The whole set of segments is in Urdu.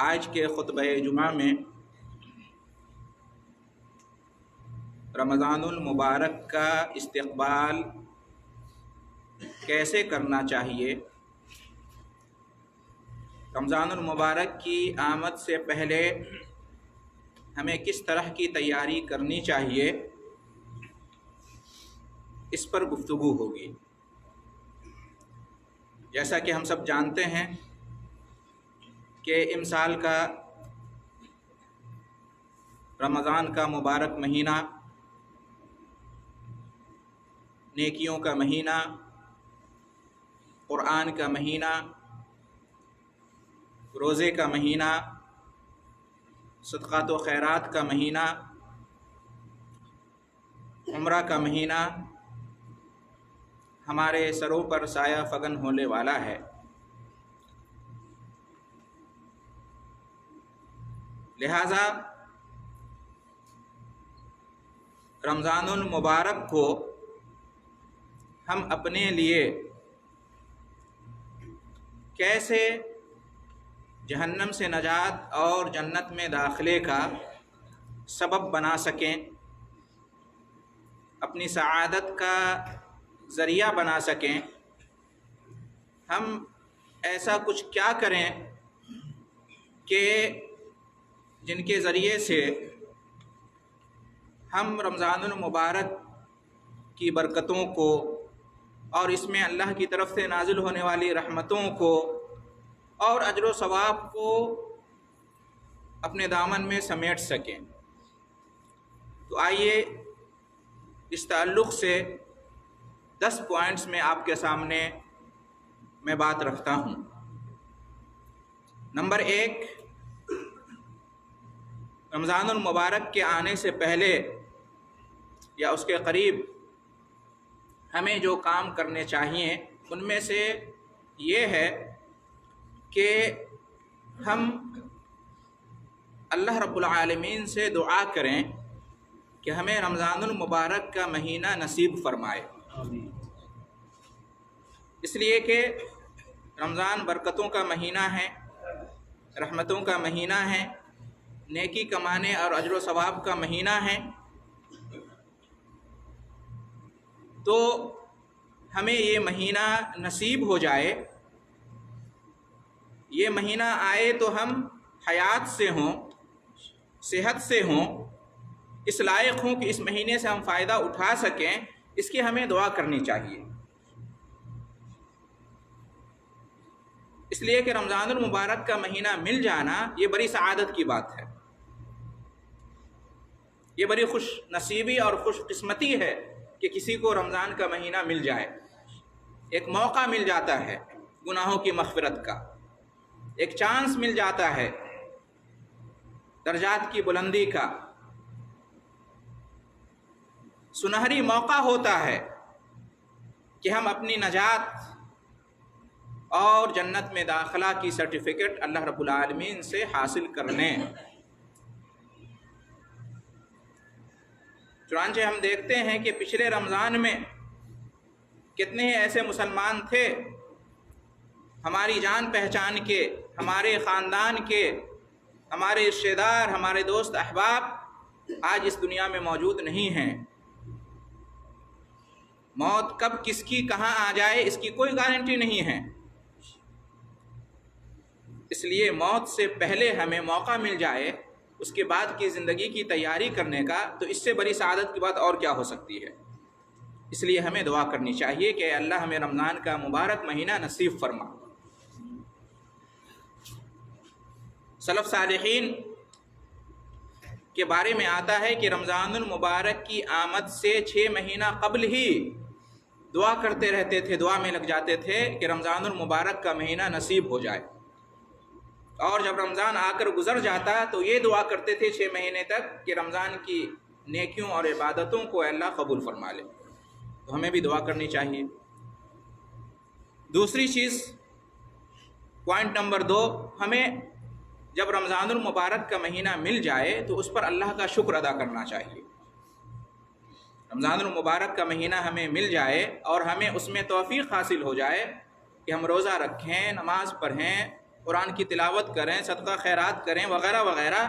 آج کے خطبہ جمعہ میں رمضان المبارک کا استقبال کیسے کرنا چاہیے، رمضان المبارک کی آمد سے پہلے ہمیں کس طرح کی تیاری کرنی چاہیے، اس پر گفتگو ہوگی۔ جیسا کہ ہم سب جانتے ہیں کہ امسال کا رمضان کا مبارک مہینہ نیکیوں کا مہینہ، قرآن کا مہینہ، روزے کا مہینہ، صدقات و خیرات کا مہینہ، عمرہ کا مہینہ ہمارے سروں پر سایہ فگن ہونے والا ہے۔ لہذا رمضان المبارک کو ہم اپنے لیے کیسے جہنم سے نجات اور جنت میں داخلے کا سبب بنا سکیں، اپنی سعادت کا ذریعہ بنا سکیں، ہم ایسا کچھ کیا کریں کہ جن کے ذریعے سے ہم رمضان المبارک کی برکتوں کو اور اس میں اللہ کی طرف سے نازل ہونے والی رحمتوں کو اور اجر و ثواب کو اپنے دامن میں سمیٹ سکیں۔ تو آئیے اس تعلق سے 10 پوائنٹس میں آپ کے سامنے میں بات رکھتا ہوں۔ نمبر 1، رمضان المبارک کے آنے سے پہلے یا اس کے قریب ہمیں جو کام کرنے چاہیے ان میں سے یہ ہے کہ ہم اللہ رب العالمین سے دعا کریں کہ ہمیں رمضان المبارک کا مہینہ نصیب فرمائے، اس لیے کہ رمضان برکتوں کا مہینہ ہے، رحمتوں کا مہینہ ہے، نیکی کمانے اور اجر و ثواب کا مہینہ ہے۔ تو ہمیں یہ مہینہ نصیب ہو جائے، یہ مہینہ آئے تو ہم حیات سے ہوں، صحت سے ہوں، اس لائق ہوں کہ اس مہینے سے ہم فائدہ اٹھا سکیں، اس کی ہمیں دعا کرنی چاہیے۔ اس لیے کہ رمضان المبارک کا مہینہ مل جانا یہ بڑی سعادت کی بات ہے، یہ بڑی خوش نصیبی اور خوش قسمتی ہے کہ کسی کو رمضان کا مہینہ مل جائے، ایک موقع مل جاتا ہے گناہوں کی مغفرت کا، ایک چانس مل جاتا ہے درجات کی بلندی کا، سنہری موقع ہوتا ہے کہ ہم اپنی نجات اور جنت میں داخلہ کی سرٹیفکیٹ اللہ رب العالمین سے حاصل کر لیں۔ چنانچہ ہم دیکھتے ہیں کہ پچھلے رمضان میں کتنے ہی ایسے مسلمان تھے ہماری جان پہچان کے، ہمارے خاندان کے، ہمارے رشتہ دار، ہمارے دوست احباب آج اس دنیا میں موجود نہیں ہیں۔ موت کب کس کی کہاں آ جائے اس کی کوئی گارنٹی نہیں ہے، اس لیے موت سے پہلے ہمیں موقع مل جائے اس کے بعد کی زندگی کی تیاری کرنے کا، تو اس سے بڑی سعادت کی بات اور کیا ہو سکتی ہے۔ اس لیے ہمیں دعا کرنی چاہیے کہ اللہ ہمیں رمضان کا مبارک مہینہ نصیب فرما۔ سلف صالحین کے بارے میں آتا ہے کہ رمضان المبارک کی آمد سے 6 مہینہ قبل ہی دعا کرتے رہتے تھے، دعا میں لگ جاتے تھے کہ رمضان المبارک کا مہینہ نصیب ہو جائے، اور جب رمضان آ کر گزر جاتا تو یہ دعا کرتے تھے 6 مہینے تک کہ رمضان کی نیکیوں اور عبادتوں کو اللہ قبول فرما لے۔ تو ہمیں بھی دعا کرنی چاہیے۔ دوسری چیز، پوائنٹ نمبر 2، ہمیں جب رمضان المبارک کا مہینہ مل جائے تو اس پر اللہ کا شکر ادا کرنا چاہیے۔ رمضان المبارک کا مہینہ ہمیں مل جائے اور ہمیں اس میں توفیق حاصل ہو جائے کہ ہم روزہ رکھیں، نماز پڑھیں، قرآن کی تلاوت کریں، صدقہ خیرات کریں وغیرہ وغیرہ،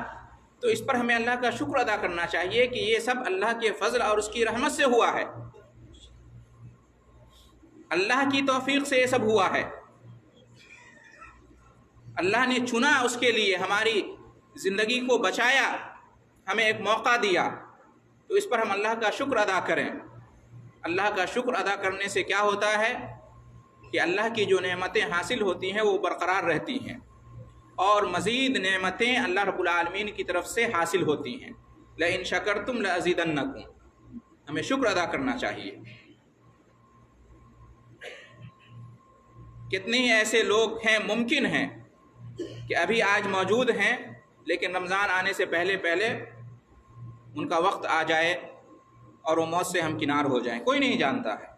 تو اس پر ہمیں اللہ کا شکر ادا کرنا چاہیے کہ یہ سب اللہ کے فضل اور اس کی رحمت سے ہوا ہے، اللہ کی توفیق سے یہ سب ہوا ہے، اللہ نے چنا اس کے لیے، ہماری زندگی کو بچایا، ہمیں ایک موقع دیا، تو اس پر ہم اللہ کا شکر ادا کریں۔ اللہ کا شکر ادا کرنے سے کیا ہوتا ہے کہ اللہ کی جو نعمتیں حاصل ہوتی ہیں وہ برقرار رہتی ہیں، اور مزید نعمتیں اللہ رب العالمین کی طرف سے حاصل ہوتی ہیں۔ لَإِن شَكَرْتُمْ لَأَزِيدَنَّكُمْ، ہمیں شکر ادا کرنا چاہیے۔ کتنے ہی ایسے لوگ ہیں، ممکن ہیں کہ ابھی آج موجود ہیں لیکن رمضان آنے سے پہلے پہلے ان کا وقت آ جائے اور وہ موت سے ہمکنار ہو جائیں، کوئی نہیں جانتا ہے۔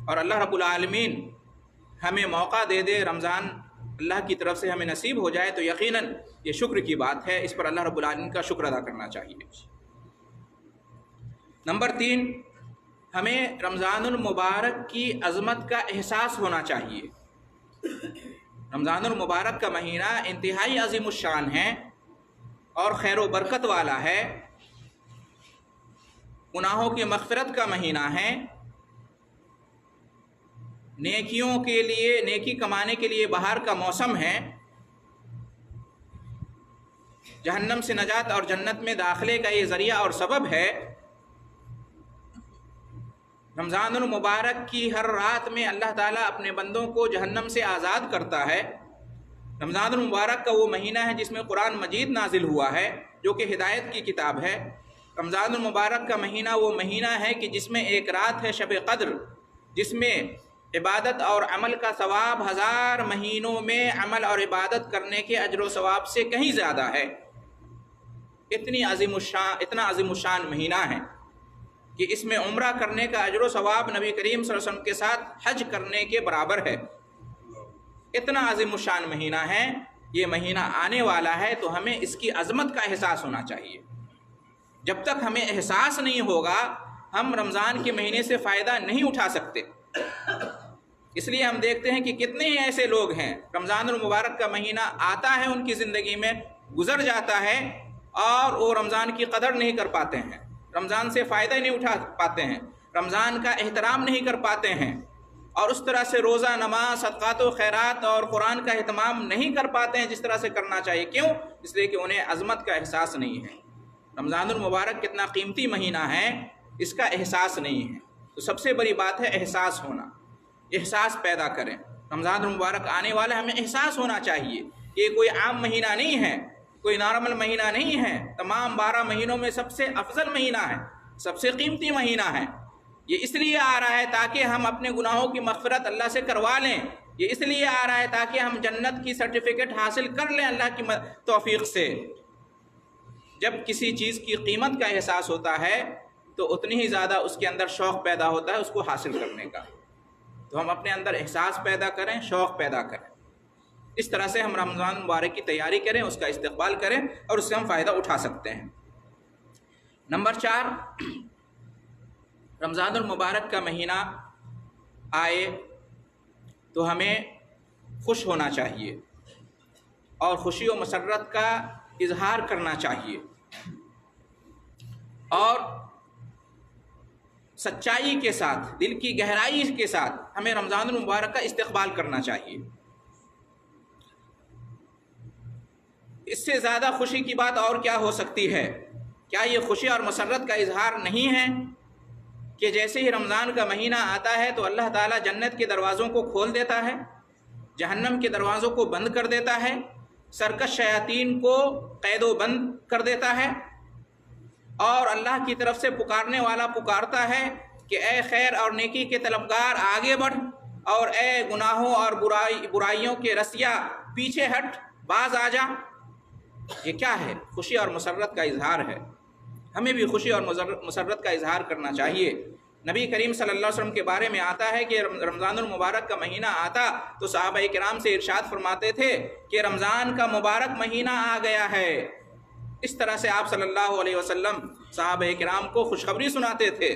اور اللہ رب العالمین ہمیں موقع دے دے، رمضان اللہ کی طرف سے ہمیں نصیب ہو جائے، تو یقیناً یہ شکر کی بات ہے، اس پر اللہ رب العالمین کا شکر ادا کرنا چاہیے۔ نمبر 3، ہمیں رمضان المبارک کی عظمت کا احساس ہونا چاہیے۔ رمضان المبارک کا مہینہ انتہائی عظیم الشان ہے اور خیر و برکت والا ہے، گناہوں کی مغفرت کا مہینہ ہے، نیکیوں کے لیے، نیکی کمانے کے لیے بہار کا موسم ہے، جہنم سے نجات اور جنت میں داخلے کا یہ ذریعہ اور سبب ہے۔ رمضان المبارک کی ہر رات میں اللہ تعالیٰ اپنے بندوں کو جہنم سے آزاد کرتا ہے۔ رمضان المبارک کا وہ مہینہ ہے جس میں قرآن مجید نازل ہوا ہے، جو کہ ہدایت کی کتاب ہے۔ رمضان المبارک کا مہینہ وہ مہینہ ہے کہ جس میں ایک رات ہے شب قدر، جس میں عبادت اور عمل کا ثواب 1000 مہینوں میں عمل اور عبادت کرنے کے اجر و ثواب سے کہیں زیادہ ہے۔ اتنا عظیم الشان مہینہ ہے کہ اس میں عمرہ کرنے کا اجر و ثواب نبی کریم صلی اللہ علیہ وسلم کے ساتھ حج کرنے کے برابر ہے۔ اتنا عظیم الشان مہینہ ہے، یہ مہینہ آنے والا ہے، تو ہمیں اس کی عظمت کا احساس ہونا چاہیے۔ جب تک ہمیں احساس نہیں ہوگا، ہم رمضان کے مہینے سے فائدہ نہیں اٹھا سکتے۔ اس لیے ہم دیکھتے ہیں کہ کتنے ہی ایسے لوگ ہیں، رمضان المبارک کا مہینہ آتا ہے ان کی زندگی میں، گزر جاتا ہے اور وہ رمضان کی قدر نہیں کر پاتے ہیں، رمضان سے فائدہ نہیں اٹھا پاتے ہیں، رمضان کا احترام نہیں کر پاتے ہیں، اور اس طرح سے روزہ، نماز، صدقات و خیرات اور قرآن کا اہتمام نہیں کر پاتے ہیں جس طرح سے کرنا چاہیے۔ کیوں؟ اس لیے کہ انہیں عظمت کا احساس نہیں ہے۔ رمضان المبارک کتنا قیمتی مہینہ ہے، اس کا احساس نہیں ہے۔ تو سب سے بڑی بات ہے احساس ہونا، احساس پیدا کریں۔ رمضان المبارک آنے والا، ہمیں احساس ہونا چاہیے کہ یہ کوئی عام مہینہ نہیں ہے، کوئی نارمل مہینہ نہیں ہے، تمام 12 مہینوں میں سب سے افضل مہینہ ہے، سب سے قیمتی مہینہ ہے۔ یہ اس لیے آ رہا ہے تاکہ ہم اپنے گناہوں کی مغفرت اللہ سے کروا لیں، یہ اس لیے آ رہا ہے تاکہ ہم جنت کی سرٹیفکیٹ حاصل کر لیں اللہ کی توفیق سے۔ جب کسی چیز کی قیمت کا احساس ہوتا ہے تو اتنی ہی زیادہ اس کے اندر شوق پیدا ہوتا ہے اس کو حاصل کرنے کا۔ تو ہم اپنے اندر احساس پیدا کریں، شوق پیدا کریں، اس طرح سے ہم رمضان مبارک کی تیاری کریں، اس کا استقبال کریں اور اس سے ہم فائدہ اٹھا سکتے ہیں۔ نمبر 4، رمضان المبارک کا مہینہ آئے تو ہمیں خوش ہونا چاہیے اور خوشی و مسرت کا اظہار کرنا چاہیے، اور سچائی کے ساتھ، دل کی گہرائی کے ساتھ ہمیں رمضان المبارک کا استقبال کرنا چاہیے۔ اس سے زیادہ خوشی کی بات اور کیا ہو سکتی ہے؟ کیا یہ خوشی اور مسرت کا اظہار نہیں ہے کہ جیسے ہی رمضان کا مہینہ آتا ہے تو اللہ تعالیٰ جنت کے دروازوں کو کھول دیتا ہے، جہنم کے دروازوں کو بند کر دیتا ہے، سرکش شیاطین کو قید و بند کر دیتا ہے، اور اللہ کی طرف سے پکارنے والا پکارتا ہے کہ اے خیر اور نیکی کے طلبگار آگے بڑھ، اور اے گناہوں اور برائیوں کے رسیا پیچھے ہٹ، باز آ جا۔ یہ کیا ہے؟ خوشی اور مسرت کا اظہار ہے۔ ہمیں بھی خوشی اور مسرت کا اظہار کرنا چاہیے۔ نبی کریم صلی اللہ علیہ وسلم کے بارے میں آتا ہے کہ رمضان المبارک کا مہینہ آتا تو صحابہ کرام سے ارشاد فرماتے تھے کہ رمضان کا مبارک مہینہ آ گیا ہے۔ اس طرح سے آپ صلی اللہ علیہ وسلم صحابہ کرام کو خوشخبری سناتے تھے۔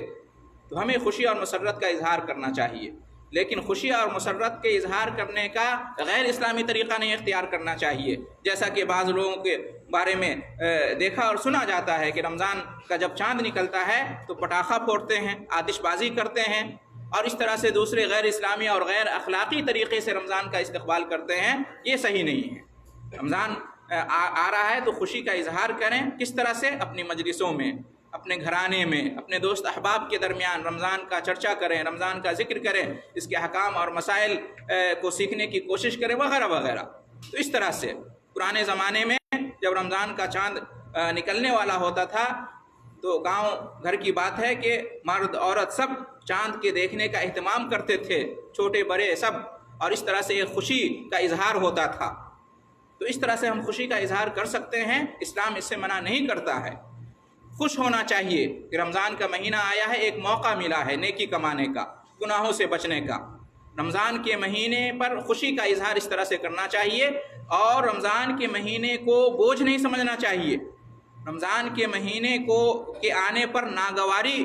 تو ہمیں خوشی اور مسرت کا اظہار کرنا چاہیے۔ لیکن خوشی اور مسرت کے اظہار کرنے کا غیر اسلامی طریقہ نہیں اختیار کرنا چاہیے، جیسا کہ بعض لوگوں کے بارے میں دیکھا اور سنا جاتا ہے کہ رمضان کا جب چاند نکلتا ہے تو پٹاخہ پھوڑتے ہیں، آتش بازی کرتے ہیں، اور اس طرح سے دوسرے غیر اسلامی اور غیر اخلاقی طریقے سے رمضان کا استقبال کرتے ہیں۔ یہ صحیح نہیں ہے۔ رمضان آ رہا ہے تو خوشی کا اظہار کریں۔ کس طرح سے؟ اپنی مجلسوں میں، اپنے گھرانے میں، اپنے دوست احباب کے درمیان رمضان کا چرچا کریں، رمضان کا ذکر کریں، اس کے احکام اور مسائل کو سیکھنے کی کوشش کریں، وغیرہ وغیرہ۔ تو اس طرح سے پرانے زمانے میں جب رمضان کا چاند نکلنے والا ہوتا تھا تو گاؤں گھر کی بات ہے کہ مرد عورت سب چاند کے دیکھنے کا اہتمام کرتے تھے، چھوٹے بڑے سب، اور اس طرح سے ایک خوشی کا اظہار ہوتا تھا۔ تو اس طرح سے ہم خوشی کا اظہار کر سکتے ہیں، اسلام اس سے منع نہیں کرتا ہے۔ خوش ہونا چاہیے کہ رمضان کا مہینہ آیا ہے، ایک موقع ملا ہے نیکی کمانے کا، گناہوں سے بچنے کا۔ رمضان کے مہینے پر خوشی کا اظہار اس طرح سے کرنا چاہیے، اور رمضان کے مہینے کو بوجھ نہیں سمجھنا چاہیے۔ رمضان کے مہینے کے آنے پر ناگواری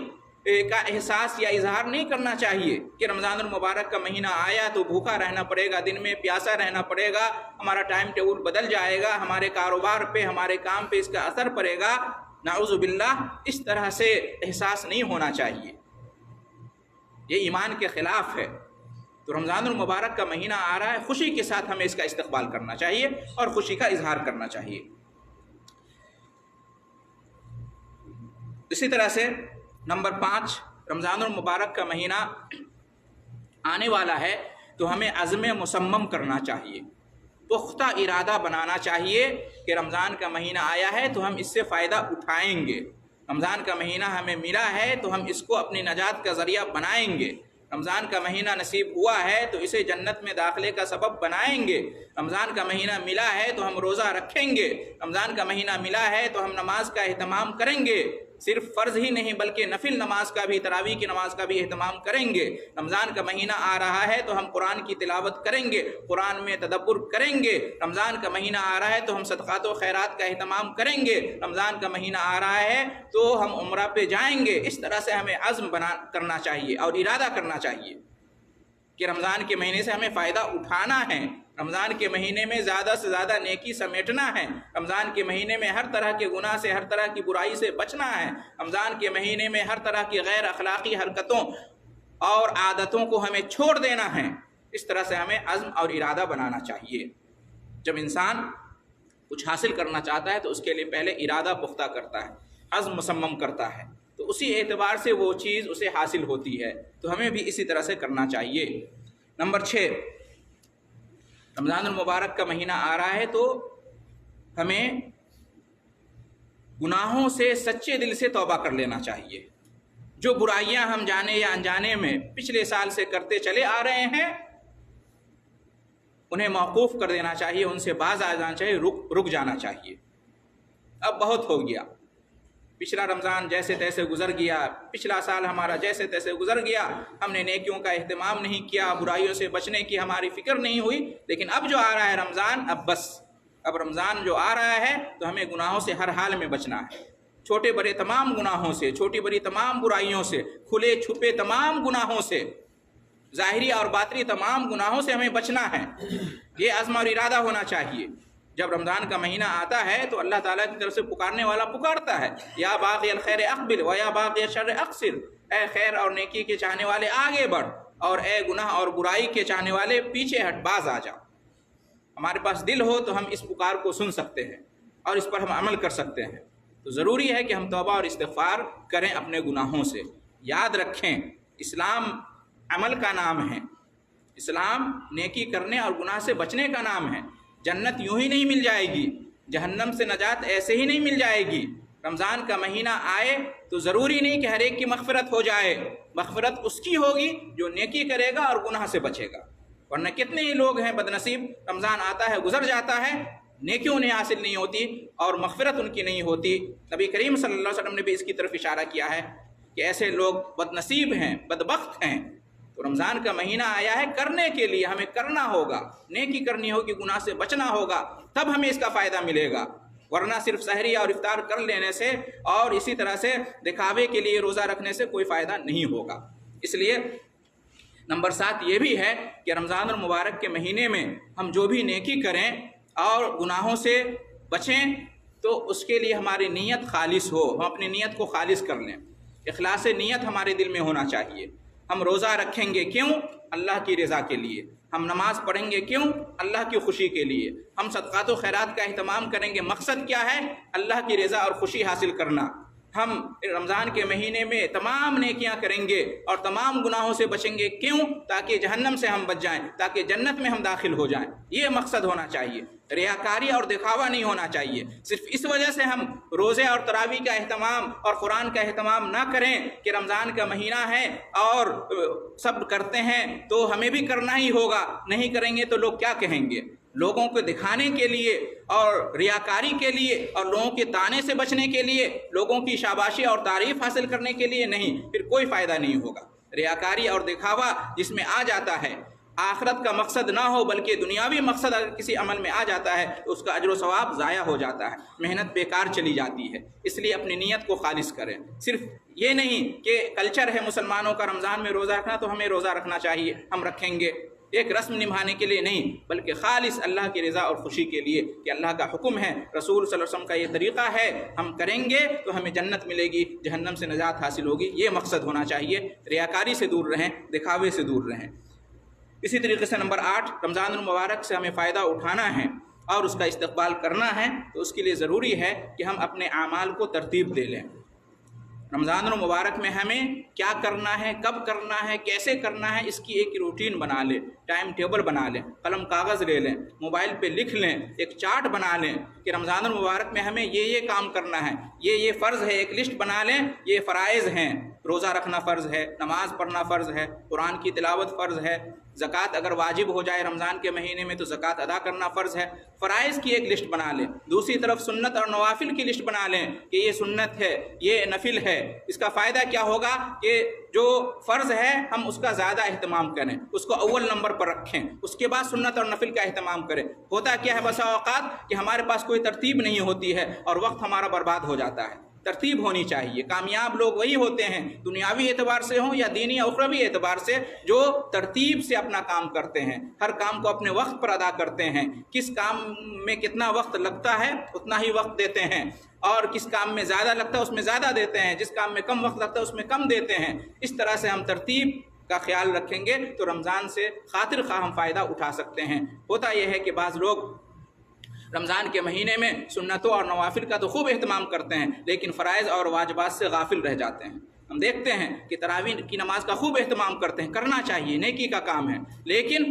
کا احساس یا اظہار نہیں کرنا چاہیے کہ رمضان المبارک کا مہینہ آیا تو بھوکا رہنا پڑے گا، دن میں پیاسا رہنا پڑے گا، ہمارا ٹائم ٹیبل بدل جائے گا، ہمارے کاروبار پہ، ہمارے کام پہ اس کا اثر پڑے گا۔ نعوذ باللہ، اس طرح سے احساس نہیں ہونا چاہیے، یہ ایمان کے خلاف ہے۔ تو رمضان المبارک کا مہینہ آ رہا ہے، خوشی کے ساتھ ہمیں اس کا استقبال کرنا چاہیے اور خوشی کا اظہار کرنا چاہیے۔ اسی طرح سے نمبر 5، رمضان المبارک کا مہینہ آنے والا ہے تو ہمیں عزم مصمم کرنا چاہیے، پختہ ارادہ بنانا چاہیے کہ رمضان کا مہینہ آیا ہے تو ہم اس سے فائدہ اٹھائیں گے، رمضان کا مہینہ ہمیں ملا ہے تو ہم اس کو اپنی نجات کا ذریعہ بنائیں گے، رمضان کا مہینہ نصیب ہوا ہے تو اسے جنت میں داخلے کا سبب بنائیں گے، رمضان کا مہینہ ملا ہے تو ہم روزہ رکھیں گے، رمضان کا مہینہ ملا ہے تو ہم نماز کا اہتمام کریں گے، صرف فرض ہی نہیں بلکہ نفل نماز کا بھی، تراویح کی نماز کا بھی اہتمام کریں گے۔ رمضان کا مہینہ آ رہا ہے تو ہم قرآن کی تلاوت کریں گے، قرآن میں تدبر کریں گے، رمضان کا مہینہ آ رہا ہے تو ہم صدقات و خیرات کا اہتمام کریں گے، رمضان کا مہینہ آ رہا ہے تو ہم عمرہ پہ جائیں گے۔ اس طرح سے ہمیں عزم کرنا چاہیے اور ارادہ کرنا چاہیے کہ رمضان کے مہینے سے ہمیں فائدہ اٹھانا ہے، رمضان کے مہینے میں زیادہ سے زیادہ نیکی سمیٹنا ہے، رمضان کے مہینے میں ہر طرح کے گناہ سے، ہر طرح کی برائی سے بچنا ہے، رمضان کے مہینے میں ہر طرح کی غیر اخلاقی حرکتوں اور عادتوں کو ہمیں چھوڑ دینا ہے۔ اس طرح سے ہمیں عزم اور ارادہ بنانا چاہیے۔ جب انسان کچھ حاصل کرنا چاہتا ہے تو اس کے لیے پہلے ارادہ پختہ کرتا ہے، عزم مصمم کرتا ہے، تو اسی اعتبار سے وہ چیز اسے حاصل ہوتی ہے۔ تو ہمیں بھی اسی طرح سے کرنا چاہیے۔ نمبر 6، رمضان المبارک کا مہینہ آ رہا ہے تو ہمیں گناہوں سے سچے دل سے توبہ کر لینا چاہیے۔ جو برائیاں ہم جانے یا انجانے میں پچھلے سال سے کرتے چلے آ رہے ہیں انہیں موقوف کر دینا چاہیے، ان سے باز آ جانا چاہیے، رک جانا چاہیے۔ اب بہت ہو گیا، پچھلا رمضان جیسے تیسے گزر گیا، پچھلا سال ہمارا جیسے تیسے گزر گیا، ہم نے نیکیوں کا اہتمام نہیں کیا، برائیوں سے بچنے کی ہماری فکر نہیں ہوئی، لیکن اب جو آ رہا ہے رمضان، اب رمضان جو آ رہا ہے تو ہمیں گناہوں سے ہر حال میں بچنا ہے، چھوٹے بڑے تمام گناہوں سے، چھوٹی بڑی تمام برائیوں سے، کھلے چھپے تمام گناہوں سے، ظاہری اور باطنی تمام گناہوں سے ہمیں بچنا ہے۔ یہ عزم اور ارادہ ہونا چاہیے۔ جب رمضان کا مہینہ آتا ہے تو اللہ تعالیٰ کی طرف سے پکارنے والا پکارتا ہے، یا باغی الخیر اقبل و یا باغی الشر اقصر، اے خیر اور نیکی کے چاہنے والے آگے بڑھ، اور اے گناہ اور برائی کے چاہنے والے پیچھے ہٹ، باز آ جا۔ ہمارے پاس دل ہو تو ہم اس پکار کو سن سکتے ہیں اور اس پر ہم عمل کر سکتے ہیں۔ تو ضروری ہے کہ ہم توبہ اور استغفار کریں اپنے گناہوں سے۔ یاد رکھیں، اسلام عمل کا نام ہے، اسلام نیکی کرنے اور گناہ سے بچنے کا نام ہے۔ جنت یوں ہی نہیں مل جائے گی، جہنم سے نجات ایسے ہی نہیں مل جائے گی۔ رمضان کا مہینہ آئے تو ضروری نہیں کہ ہر ایک کی مغفرت ہو جائے، مغفرت اس کی ہوگی جو نیکی کرے گا اور گناہ سے بچے گا، ورنہ کتنے ہی لوگ ہیں بد نصیب، رمضان آتا ہے گزر جاتا ہے، نیکی انہیں حاصل نہیں ہوتی اور مغفرت ان کی نہیں ہوتی۔ نبی کریم صلی اللہ علیہ وسلم نے بھی اس کی طرف اشارہ کیا ہے کہ ایسے لوگ بد نصیب ہیں، بدبخت ہیں۔ تو رمضان کا مہینہ آیا ہے کرنے کے لیے، ہمیں کرنا ہوگا، نیکی کرنی ہوگی، گناہ سے بچنا ہوگا، تب ہمیں اس کا فائدہ ملے گا، ورنہ صرف سحری اور افطار کر لینے سے اور اسی طرح سے دکھاوے کے لیے روزہ رکھنے سے کوئی فائدہ نہیں ہوگا۔ اس لیے نمبر 7 یہ بھی ہے کہ رمضان المبارک کے مہینے میں ہم جو بھی نیکی کریں اور گناہوں سے بچیں تو اس کے لیے ہماری نیت خالص ہو، ہم اپنی نیت کو خالص کر لیں، اخلاص نیت ہمارے دل میں ہونا چاہیے۔ ہم روزہ رکھیں گے کیوں؟ اللہ کی رضا کے لیے۔ ہم نماز پڑھیں گے کیوں؟ اللہ کی خوشی کے لیے۔ ہم صدقات و خیرات کا اہتمام کریں گے، مقصد کیا ہے؟ اللہ کی رضا اور خوشی حاصل کرنا۔ ہم رمضان کے مہینے میں تمام نیکیاں کریں گے اور تمام گناہوں سے بچیں گے کیوں؟ تاکہ جہنم سے ہم بچ جائیں، تاکہ جنت میں ہم داخل ہو جائیں۔ یہ مقصد ہونا چاہیے، ریاکاری اور دکھاوا نہیں ہونا چاہیے۔ صرف اس وجہ سے ہم روزے اور تراویح کا اہتمام اور قرآن کا اہتمام نہ کریں کہ رمضان کا مہینہ ہے اور سب کرتے ہیں تو ہمیں بھی کرنا ہی ہوگا، نہیں کریں گے تو لوگ کیا کہیں گے؟ لوگوں کو دکھانے کے لیے اور ریاکاری کے لیے اور لوگوں کے طانے سے بچنے کے لیے، لوگوں کی شاباشی اور تعریف حاصل کرنے کے لیے نہیں، پھر کوئی فائدہ نہیں ہوگا۔ ریاکاری اور دکھاوا جس میں آ جاتا ہے، آخرت کا مقصد نہ ہو بلکہ دنیاوی مقصد اگر کسی عمل میں آ جاتا ہے تو اس کا اجر و ثواب ضائع ہو جاتا ہے، محنت بیکار چلی جاتی ہے۔ اس لیے اپنی نیت کو خالص کریں۔ صرف یہ نہیں کہ کلچر ہے مسلمانوں کا رمضان میں روزہ رکھنا تو ہمیں روزہ رکھنا چاہیے، ہم رکھیں گے، ایک رسم نبھانے کے لیے نہیں، بلکہ خالص اللہ کی رضا اور خوشی کے لیے کہ اللہ کا حکم ہے، رسول صلی اللہ علیہ وسلم کا یہ طریقہ ہے، ہم کریں گے تو ہمیں جنت ملے گی، جہنم سے نجات حاصل ہوگی۔ یہ مقصد ہونا چاہیے۔ ریاکاری سے دور رہیں، دکھاوے سے دور رہیں۔ اسی طریقے سے نمبر 8، رمضان المبارک سے ہمیں فائدہ اٹھانا ہے اور اس کا استقبال کرنا ہے تو اس کے لیے ضروری ہے کہ ہم اپنے اعمال کو ترتیب دے لیں۔ رمضان المبارک میں ہمیں کیا کرنا ہے، کب کرنا ہے، کیسے کرنا ہے، اس کی ایک روٹین بنا لیں، ٹائم ٹیبل بنا لیں، قلم کاغذ لے لیں، موبائل پہ لکھ لیں، ایک چارٹ بنا لیں کہ رمضان المبارک میں ہمیں یہ کام کرنا ہے، یہ فرض ہے، ایک لسٹ بنا لیں، یہ فرائض ہیں، روزہ رکھنا فرض ہے، نماز پڑھنا فرض ہے، قرآن کی تلاوت فرض ہے، زکوٰۃ اگر واجب ہو جائے رمضان کے مہینے میں تو زکوٰۃ ادا کرنا فرض ہے۔ فرائض کی ایک لسٹ بنا لیں۔ دوسری طرف سنت اور نوافل کی لسٹ بنا لیں کہ یہ سنت ہے، یہ نفل ہے۔ اس کا فائدہ کیا ہوگا کہ جو فرض ہے ہم اس کا زیادہ اہتمام کریں، اس کو اول نمبر پر رکھیں، اس کے بعد سنت اور نفل کا اہتمام کریں۔ ہوتا کیا ہے بسا اوقات کہ ہمارے پاس کوئی ترتیب نہیں ہوتی ہے اور وقت ہمارا برباد ہو جاتا ہے۔ ترتیب ہونی چاہیے۔ کامیاب لوگ وہی ہوتے ہیں، دنیاوی اعتبار سے ہوں یا دینی یا اخروی اعتبار سے، جو ترتیب سے اپنا کام کرتے ہیں، ہر کام کو اپنے وقت پر ادا کرتے ہیں۔ کس کام میں کتنا وقت لگتا ہے اتنا ہی وقت دیتے ہیں، اور کس کام میں زیادہ لگتا ہے اس میں زیادہ دیتے ہیں، جس کام میں کم وقت لگتا ہے اس میں کم دیتے ہیں۔ اس طرح سے ہم ترتیب کا خیال رکھیں گے تو رمضان سے خاطر خواہ ہم فائدہ اٹھا سکتے ہیں۔ ہوتا یہ ہے کہ بعض لوگ رمضان کے مہینے میں سنتوں اور نوافل کا تو خوب اہتمام کرتے ہیں لیکن فرائض اور واجبات سے غافل رہ جاتے ہیں۔ ہم دیکھتے ہیں کہ تراویح کی نماز کا خوب اہتمام کرتے ہیں، کرنا چاہیے، نیکی کا کام ہے، لیکن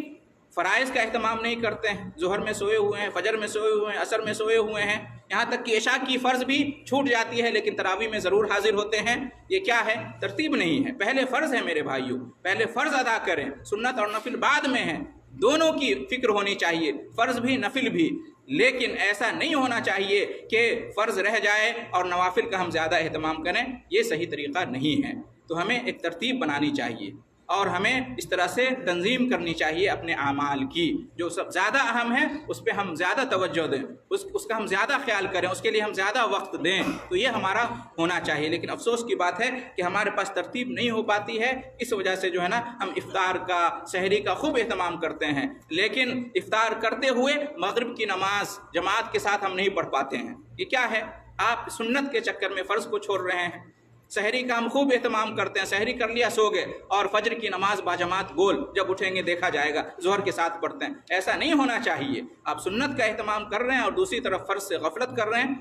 فرائض کا اہتمام نہیں کرتے ہیں۔ ظہر میں سوئے ہوئے ہیں، فجر میں سوئے ہوئے ہیں، عصر میں سوئے ہوئے ہیں، یہاں تک کہ عشاء کی فرض بھی چھوٹ جاتی ہے لیکن تراویح میں ضرور حاضر ہوتے ہیں۔ یہ کیا ہے؟ ترتیب نہیں ہے۔ پہلے فرض ہے میرے بھائیوں، پہلے فرض ادا کریں، سنت اور نفل بعد میں ہیں۔ دونوں کی فکر ہونی چاہیے، فرض بھی نفل بھی، لیکن ایسا نہیں ہونا چاہیے کہ فرض رہ جائے اور نوافل کا ہم زیادہ اہتمام کریں۔ یہ صحیح طریقہ نہیں ہے۔ تو ہمیں ایک ترتیب بنانی چاہیے اور ہمیں اس طرح سے تنظیم کرنی چاہیے اپنے اعمال کی۔ جو سب زیادہ اہم ہے اس پہ ہم زیادہ توجہ دیں، اس کا ہم زیادہ خیال کریں، اس کے لیے ہم زیادہ وقت دیں، تو یہ ہمارا ہونا چاہیے۔ لیکن افسوس کی بات ہے کہ ہمارے پاس ترتیب نہیں ہو پاتی ہے، اس وجہ سے جو ہے نا ہم افطار کا، سحری کا خوب اہتمام کرتے ہیں، لیکن افطار کرتے ہوئے مغرب کی نماز جماعت کے ساتھ ہم نہیں پڑھ پاتے ہیں۔ یہ کیا ہے؟ آپ سنت کے چکر میں فرض کو چھوڑ رہے ہیں۔ سحری کا ہم خوب اہتمام کرتے ہیں، سحری کر لیا سو گئے، اور فجر کی نماز باجماعت گول جب اٹھیں گے دیکھا جائے گا ظہر کے ساتھ پڑھتے ہیں۔ ایسا نہیں ہونا چاہیے۔ آپ سنت کا اہتمام کر رہے ہیں اور دوسری طرف فرض سے غفلت کر رہے ہیں،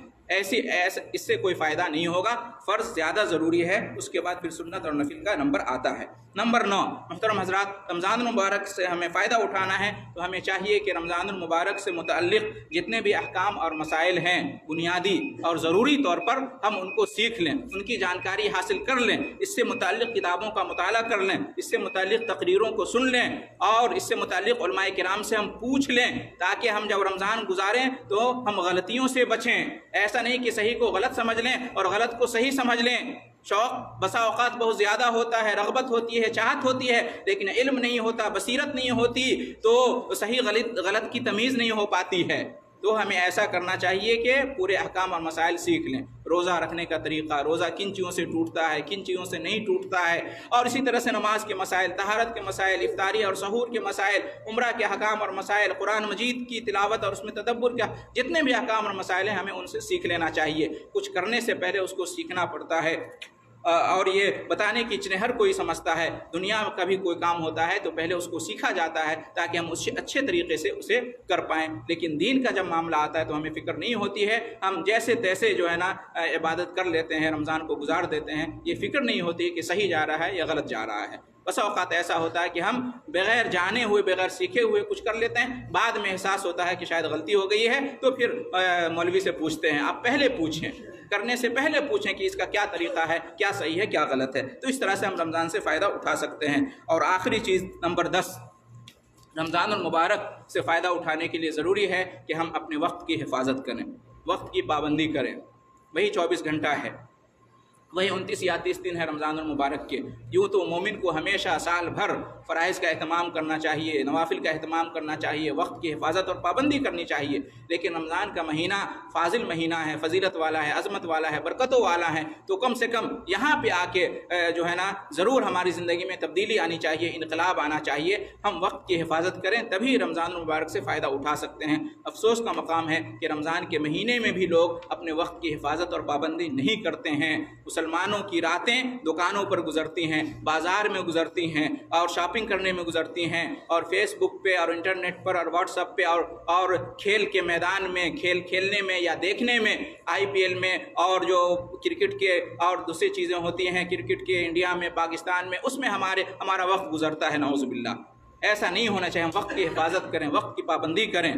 اس سے کوئی فائدہ نہیں ہوگا۔ فرض زیادہ ضروری ہے، اس کے بعد پھر سنت اور نفل کا نمبر آتا ہے۔ نمبر 9، محترم حضرات، رمضان المبارک سے ہمیں فائدہ اٹھانا ہے تو ہمیں چاہیے کہ رمضان المبارک سے متعلق جتنے بھی احکام اور مسائل ہیں بنیادی اور ضروری طور پر ہم ان کو سیکھ لیں، ان کی جانکاری حاصل کر لیں، اس سے متعلق کتابوں کا مطالعہ کر لیں، اس سے متعلق تقریروں کو سن لیں اور اس سے متعلق علماء کرام سے ہم پوچھ لیں، تاکہ ہم جب رمضان گزاریں تو ہم غلطیوں سے بچیں۔ ایسا نہیں کہ صحیح کو غلط سمجھ لیں اور غلط کو صحیح سمجھ لیں۔ شوق بسا اوقات بہت زیادہ ہوتا ہے، رغبت ہوتی ہے، چاہت ہوتی ہے، لیکن علم نہیں ہوتا، بصیرت نہیں ہوتی تو صحیح غلط کی تمیز نہیں ہو پاتی ہے۔ تو ہمیں ایسا کرنا چاہیے کہ پورے احکام اور مسائل سیکھ لیں، روزہ رکھنے کا طریقہ، روزہ کن چیزوں سے ٹوٹتا ہے، کن چیزوں سے نہیں ٹوٹتا ہے، اور اسی طرح سے نماز کے مسائل، طہارت کے مسائل، افطاری اور سحور کے مسائل، عمرہ کے احکام اور مسائل، قرآن مجید کی تلاوت اور اس میں تدبر کا جتنے بھی احکام اور مسائل ہیں ہمیں ان سے سیکھ لینا چاہیے۔ کچھ کرنے سے پہلے اس کو سیکھنا پڑتا ہے، اور یہ بتانے کی چنیں ہر کوئی سمجھتا ہے، دنیا میں کبھی کوئی کام ہوتا ہے تو پہلے اس کو سیکھا جاتا ہے تاکہ ہم اسے اچھے طریقے سے اسے کر پائیں، لیکن دین کا جب معاملہ آتا ہے تو ہمیں فکر نہیں ہوتی ہے، ہم جیسے تیسے جو ہے نا عبادت کر لیتے ہیں، رمضان کو گزار دیتے ہیں، یہ فکر نہیں ہوتی کہ صحیح جا رہا ہے یا غلط جا رہا ہے۔ بس اوقات ایسا ہوتا ہے کہ ہم بغیر جانے ہوئے، بغیر سیکھے ہوئے کچھ کر لیتے ہیں، بعد میں احساس ہوتا ہے کہ شاید غلطی ہو گئی ہے تو پھر مولوی سے پوچھتے ہیں۔ آپ پہلے پوچھیں، کرنے سے پہلے پوچھیں کہ اس کا کیا طریقہ ہے، کیا صحیح ہے، کیا غلط ہے، تو اس طرح سے ہم رمضان سے فائدہ اٹھا سکتے ہیں۔ اور آخری چیز نمبر 10، رمضان المبارک سے فائدہ اٹھانے کے لیے ضروری ہے کہ ہم اپنے وقت کی حفاظت کریں، وقت کی پابندی کریں۔ وہی 24 گھنٹہ ہے، وہی 29 یا 30 دن ہے رمضان المبارک کے۔ یوں تو مومن کو ہمیشہ سال بھر فرائض کا اہتمام کرنا چاہیے، نوافل کا اہتمام کرنا چاہیے، وقت کی حفاظت اور پابندی کرنی چاہیے، لیکن رمضان کا مہینہ فاضل مہینہ ہے، فضیلت والا ہے، عظمت والا ہے، برکتوں والا ہے، تو کم سے کم یہاں پہ آ کے جو ہے نا ضرور ہماری زندگی میں تبدیلی آنی چاہیے، انقلاب آنا چاہیے۔ ہم وقت کی حفاظت کریں تبھی رمضان المبارک سے فائدہ اٹھا سکتے ہیں۔ افسوس کا مقام ہے کہ رمضان کے مہینے میں بھی لوگ اپنے وقت کی حفاظت اور پابندی نہیں کرتے ہیں۔ مسلمانوں کی راتیں دکانوں پر گزرتی ہیں، بازار میں گزرتی ہیں، اور شاپنگ کرنے میں گزرتی ہیں، اور فیس بک پہ اور انٹرنیٹ پر اور واٹس ایپ پہ اور کھیل کے میدان میں کھیل کھیلنے میں یا دیکھنے میں، IPL میں، اور جو کرکٹ کے اور دوسری چیزیں ہوتی ہیں کرکٹ کے انڈیا میں، پاکستان میں، اس میں ہمارا وقت گزرتا ہے، نعوذ باللہ۔ ایسا نہیں ہونا چاہیے، ہم وقت کی حفاظت کریں، وقت کی پابندی کریں۔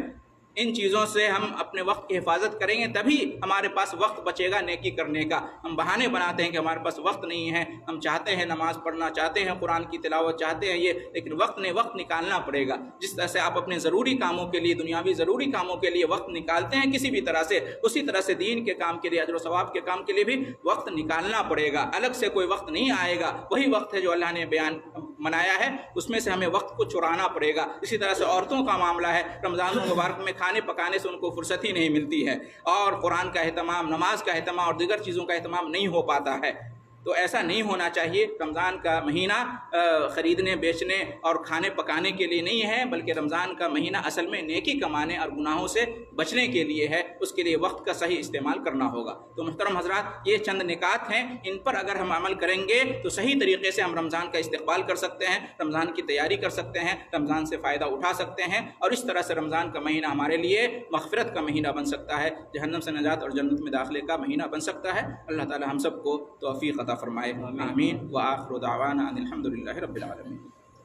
ان چیزوں سے ہم اپنے وقت کی حفاظت کریں گے تبھی ہمارے پاس وقت بچے گا نیکی کرنے کا۔ ہم بہانے بناتے ہیں کہ ہمارے پاس وقت نہیں ہے، ہم چاہتے ہیں نماز پڑھنا، چاہتے ہیں قرآن کی تلاوت، چاہتے ہیں یہ، لیکن وقت نکالنا پڑے گا۔ جس طرح سے آپ اپنے ضروری کاموں کے لیے، دنیاوی ضروری کاموں کے لیے وقت نکالتے ہیں کسی بھی طرح سے، اسی طرح سے دین کے کام کے لیے، اجر و ثواب کے کام کے لیے بھی وقت نکالنا پڑے گا۔ الگ سے کوئی وقت نہیں آئے گا، وہی وقت ہے جو اللہ نے منایا ہے، اس میں سے ہمیں وقت کو چرانا پڑے گا۔ اسی طرح سے عورتوں کا معاملہ ہے، رمضان المبارک میں کھانے پکانے سے ان کو فرصت ہی نہیں ملتی ہے، اور قرآن کا اہتمام، نماز کا اہتمام اور دیگر چیزوں کا اہتمام نہیں ہو پاتا ہے۔ تو ایسا نہیں ہونا چاہیے۔ رمضان کا مہینہ خریدنے، بیچنے اور کھانے پکانے کے لیے نہیں ہے، بلکہ رمضان کا مہینہ اصل میں نیکی کمانے اور گناہوں سے بچنے کے لیے ہے۔ اس کے لیے وقت کا صحیح استعمال کرنا ہوگا۔ تو محترم حضرات، یہ چند نکات ہیں، ان پر اگر ہم عمل کریں گے تو صحیح طریقے سے ہم رمضان کا استقبال کر سکتے ہیں، رمضان کی تیاری کر سکتے ہیں، رمضان سے فائدہ اٹھا سکتے ہیں، اور اس طرح سے رمضان کا مہینہ ہمارے لیے مغفرت کا مہینہ بن سکتا ہے، جہنم سے نجات اور جنت میں داخلے کا مہینہ بن سکتا ہے۔ اللہ تعالی ہم سب کو توفیق عطا فرمائے، آمین۔ وآخر دعوانا ان الحمد للہ رب العالمین۔